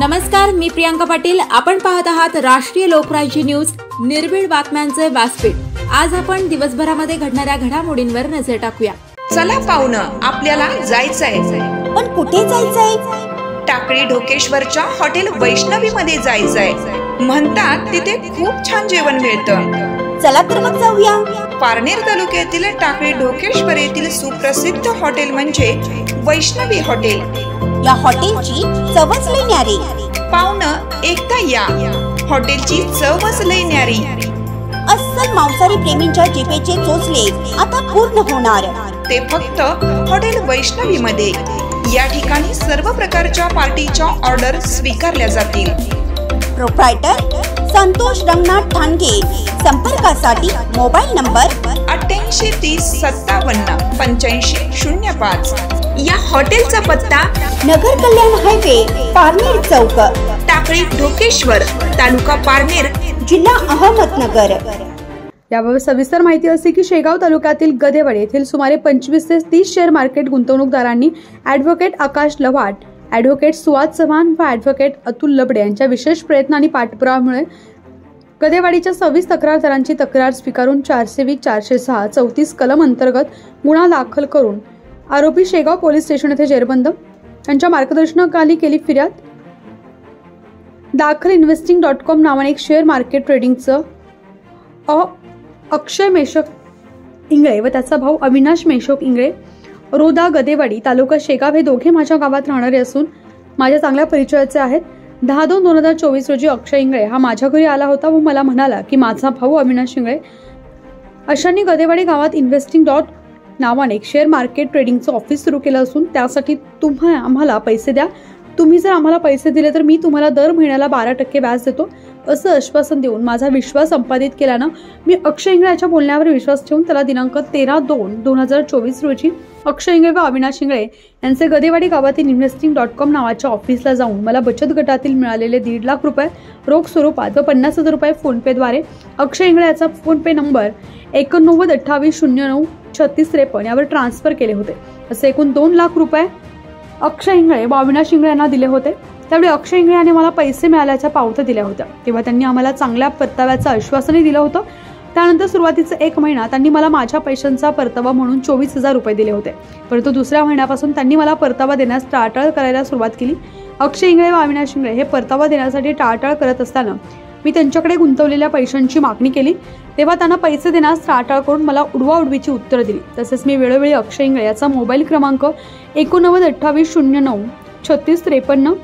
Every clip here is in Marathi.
नमस्कार, मी प्रियांका पाटील. आपण पाहत आहात राष्ट्रीय लोकराज्य न्यूज, निर्भीड बातम्यांचे व्यासपीठ. आज आपण दिवसभरामध्ये घडणाऱ्या घडामोडींवर नजर टाकूया. चला पाहुणं, आपल्याला जायचंय. पण कुठे जायचंय? टाकळी ढोकेश्वरच्या हॉटेल वैष्णवी मध्ये जायचंय. म्हणतात तिथे खूप छान जेवण मिळतं. चला तर मग जाऊया. पारनेर तालुक्यातील टाकळी ढोकेश्वर येथील सुप्रसिद्ध हॉटेल म्हणजे वैष्णवी हॉटेल. या हॉटेलची चवच लई न्यारी. पाहुणं, एकदा या. हॉटेलची चवच लई न्यारी. अस्सल मांसाहारी प्रेमींच्या जिभेचे चोचले आता पूर्ण होणार. ते फक्त हॉटेल वैष्णवी मध्ये. या ठिकाणी सर्व प्रकारच्या पार्टीच्या ऑर्डर स्वीकारल्या जातील. प्रोप्रायटर संतोष रंगनाथ ठाणगे. संपर्कासाठी मोबाईल नंबर 8830578505. या हॉटेलचा पत्ता नगर कल्याण हायवे, पारनेर चौक, टाकळी ढोकेश्वर, तालुका पारनेर, जिल्हा अहमदनगर. याबाबत सविस्तर माहिती असे की शेगाव तालुक्यातील गदेवाडी येथील सुमारे 25 ते 30 शेअर मार्केट गुंतवणूकदारांनी ॲडव्होकेट आकाश लवाट, ॲडव्होकेट सुवाद चव्हाण व ॲडव्होकेट अतुल लबडे यांच्या विशेष प्रयत्न आणि पाठपुराव्यामुळे गदेवाडीच्या 26 तक्रारदारांची तक्रार स्वीकारून 420, 406, 34 कलम अंतर्गत गुन्हा दाखल करून आरोपी शेगाव पोलीस स्टेशन येथे जेरबंद. यांच्या मार्गदर्शनाखाली केली फिर्याद दाखल. investing.com नावाने एक शेअर मार्केट ट्रेडिंगचं अक्षय मेशक इंगळे व त्याचा भाऊ अविनाश मेशक इंगळे, रोदा, गदेवाडी, तालुका शेगाव हे दोघे माझ्या गावात राहणारे असून माझ्या चांगल्या परिचयाचे आहेत. 10/2/2024 रोजी अक्षय इंगळे हा माझ्या घरी आला होता व मला म्हणाला की माझा भाऊ अविनाश इंगळे अशांनी गदेवाडी गावात investing नावाने एक शेअर मार्केट ट्रेडिंगचं ऑफिस सुरू केलं असून त्यासाठी आम्हाला पैसे द्या. तुम्ही जर आम्हाला पैसे दिले तर मी तुम्हाला दर महिन्याला 12% व्याज देतो असं आश्वासन देऊन माझा विश्वास संपादित केल्यानं मी अक्षय इंगळे याच्या बोलण्यावर विश्वास ठेवून त्याला दिनांक 13/2/2024 रोजी अक्षय इंगळे व अविनाश इंगळे यांचे गदेवाडी गावातील investing.com नावाच्या ऑफिसला जाऊन मला बचत गटातील मिळालेले 1.5 लाख रुपये रोख स्वरूपात व 50,000 रुपये फोनपेद्वारे अक्षय इंगळे याचा फोनपे नंबर 8928093653 यावर ट्रान्सफर केले होते. असे एकूण 2 लाख रुपये अक्षय इंगळे व अविनाश इंगळे यांना दिले होते. त्यावेळी अक्षय इंगळे यांनी मला पैसे मिळाल्याच्या पावत्या दिल्या होत्या. तेव्हा त्यांनी आम्हाला चांगल्या परताव्याचं आश्वासनही दिलं होतं. त्यानंतर सुरुवातीचा 1 महिना त्यांनी मला माझ्या पैशांचा परतावा म्हणून 24,000 रुपये दिले होते. परंतु दुसऱ्या महिन्यापासून त्यांनी मला परतावा देण्यास टाळाटाळ करायला सुरुवात केली. अक्षय इंगळे व अविनाश इंगळे हे परतावा देण्यासाठी टाळाटाळ करत असताना मी त्यांच्याकडे गुंतवलेल्या पैशांची मागणी केली. तेव्हा त्यांना पैसे देण्यास टाळाटाळ करून मला उडवाउडवीची उत्तरं दिली. तसेच मी वेळोवेळी अक्षय इंगळे याचा मोबाईल क्रमांक 8928093653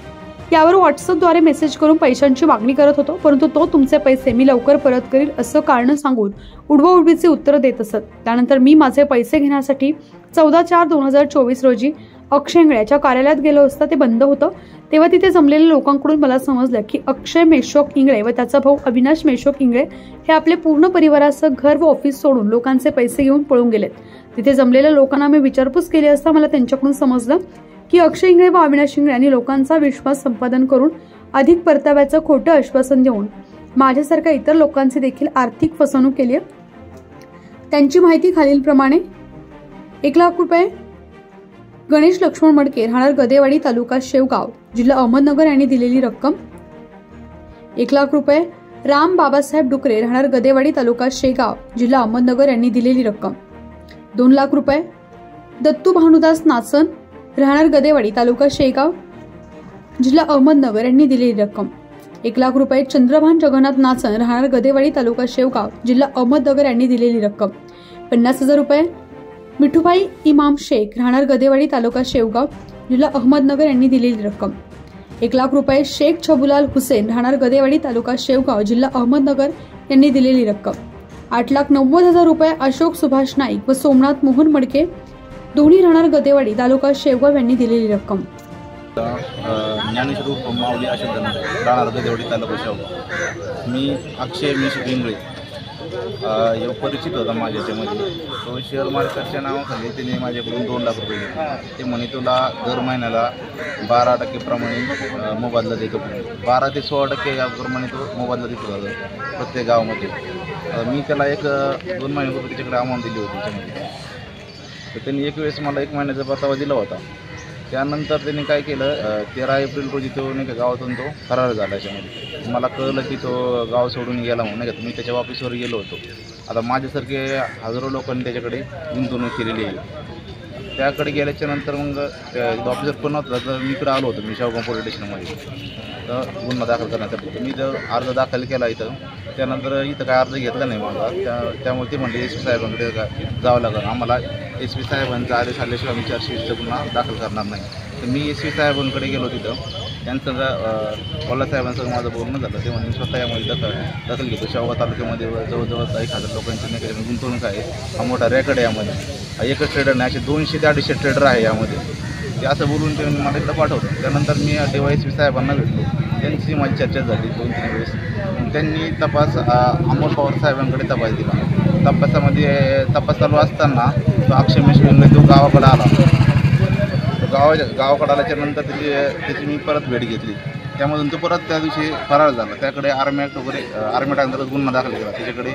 यावर व्हॉट्सअपद्वारे मेसेज करून पैशांची मागणी करत होतो. परंतु तो तुमचे पैसे मी लवकर परत करील असं कारण सांगून उडवाउडवीची उत्तरं देत असत. त्यानंतर मी माझे पैसे घेण्यासाठी 14/4/2024 रोजी अक्षय इंगळे याच्या कार्यालयात गेलो असता ते बंद होतं. तेव्हा तिथे जमलेल्या लोकांकडून मला समजलं की अक्षय मेशक इंगळे व त्याचा भाऊ अविनाश मेशक इंगळे हे आपले पूर्ण परिवारासह घर व ऑफिस सोडून लोकांचे पैसे घेऊन पळून गेलेत. तिथे जमलेल्या लोकांना मी विचारपूस केली असता मला त्यांच्याकडून समजलं की अक्षय इंगळे व अविनाश इंगळे यांनी लोकांचा विश्वास संपादन करून अधिक परताव्याचं खोटं आश्वासन देऊन माझ्यासारख्या इतर लोकांची देखील आर्थिक फसवणूक केली आहे. त्यांची माहिती खालीलप्रमाणे: 1 लाख रुपये गणेश लक्ष्मण मडके, राहणार गदेवाडी, तालुका शेवगाव, जिल्हा अहमदनगर यांनी दिलेली रक्कम. 1 लाख रुपये राम बाबासाहेब डुकरे, राहणार गदेवाडी, तालुका शेगाव, जिल्हा अहमदनगर यांनी दिलेली रक्कम. 2 लाख रुपये दत्तू भानुदास नाचन, राहणार गदेवाडी, तालुका शेगाव, जिल्हा अहमदनगर यांनी दिलेली रक्कम. 1 लाख रुपये चंद्रभान जगन्नाथ नाचन, राहणार गदेवाडी, तालुका शेवगाव, जिल्हा अहमदनगर यांनी दिलेली रक्कम. 50,000 रुपये मिठूभाई इमाम शेख, राहणार गदेवाडी, तालुका शेवगाव, जिल्हा अहमदनगर यांनी दिलेली रक्कम. 1 लाख रुपये शेख छबुलाल हुसेन, राहणार गदेवाडी, तालुका शेवगाव, जिल्हा अहमदनगर यांनी दिलेली रक्कम. 8,90,000 रुपये अशोक सुभाष नाईक व सोमनाथ मोहन मडके, दोन्ही राहणार गदेवाडी, तालुका शेवगाव यांनी दिलेली रक्कम. ज्ञानेश्वर माऊली अशोक राहणार गदेवाडी, तालुका शेवगाव. मी अक्षय मेशक इंगळे परिचित होता माझ्या याच्यामध्ये. तो शेअर मार्केटच्या नावाखाली त्याने माझ्याकडून 2 लाख रुपये घेतले. ते म्हणे तुला दर महिन्याला 12% प्रमाणे मोबदला देतो. 12 ते 16% याप्रमाणे तो मोबदला देतो प्रत्येक गावामध्ये. मी त्याला 1-2 महिन्यापूर्वी त्याच्याकडे अमाऊंट दिली होती त्याच्यामध्ये. तर त्यांनी एक वेळेस मला 1 महिन्याचा परतावा दिला होता. त्यानंतर त्यांनी काय केलं, 13 एप्रिल रोजी तो नाही का गावातून तो फरार झाला. त्याच्यामध्ये मला कळलं की तो गाव सोडून गेला म्हणून नाही का. मी त्याच्या ऑफिसवर गेलो होतो. आता माझ्यासारखे हजारो लोकांनी त्याच्याकडे गुंतवणूक केलेली आहे. त्याकडे गेल्याच्या नंतर मग ऑफिसर पण नव्हता, तर मी इकडे आलो होतो. मी शाहूगाव पोलीस स्टेशनमध्ये तर गुन्हा दाखल करण्यासाठी मी जर अर्ज दाखल केला इथं. त्यानंतर इथं काय अर्ज घेतला नाही माझा. त्यामुळे ते म्हणले SP साहेबांकडे जावं लागेल, आम्हाला SP साहेबांचा आदेश आल्याशिवाय आम्ही 420चा गुन्हा दाखल करणार नाही. तर मी SP साहेबांकडे गेलो तिथं. त्यांचं पवार साहेबांसह माझं बोलणं झालं. ते म्हणजे स्वतः यामध्ये दखल घेतो. शाहूगाव तालुक्यामध्ये जवळजवळ 1000 लोकांची गुंतवणूक आहे. हा मोठा रेकॉर्ड आहे यामध्ये. हा एकच ट्रेडर नाही, असे 200 ते 250 ट्रेडर आहे यामध्ये. ते असं बोलून ते मला इकडं पाठवलं. त्यानंतर मी DYSP साहेबांना भेटलो. त्यांची माझी चर्चा झाली 2-3 वेळेस. त्यांनी तपास अमोल पवार साहेबांकडे तपास दिला. तपास चालू असताना तो अक्षय मेश्राम तो गावाकडे आला. गावाकडे आल्याच्या नंतर त्याची मी परत भेट घेतली. त्यामधून तो परत त्या दिवशी फरार झाला. त्याकडे आर्मी ॲक्ट वगैरे आर्मी अंतर्गत गुन्हा दाखल केला. त्याच्याकडे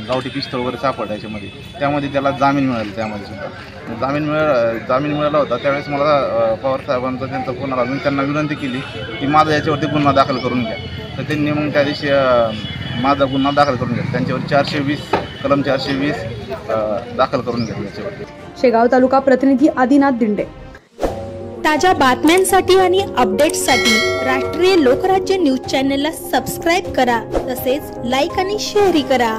गावठी पिस्तूल वगैरे सापडला याच्यामध्ये. त्यामध्ये त्याला जामीन मिळाला. त्यामध्ये सुद्धा जामीन मिळाला होता. त्यावेळेस मला पवार साहेबांचा त्यांचा फोन आला. मी त्यांना विनंती केली की माझा याच्यावरती गुन्हा दाखल करून घ्या. तर त्यांनी मग त्या दिवशी माझा गुन्हा दाखल करून घ्या. त्यांच्यावर 420 कलम 420 दाखल करून घेतला याच्यावरती. शेगाव तालुका प्रतिनिधी आदिनाथ दिंडे. ताज्या बातम्यांसाठी आणि अपडेट्ससाठी राष्ट्रीय लोकराज्य न्यूज चॅनलला सबस्क्राईब करा, तसेच लाईक आणि शेअरही करा.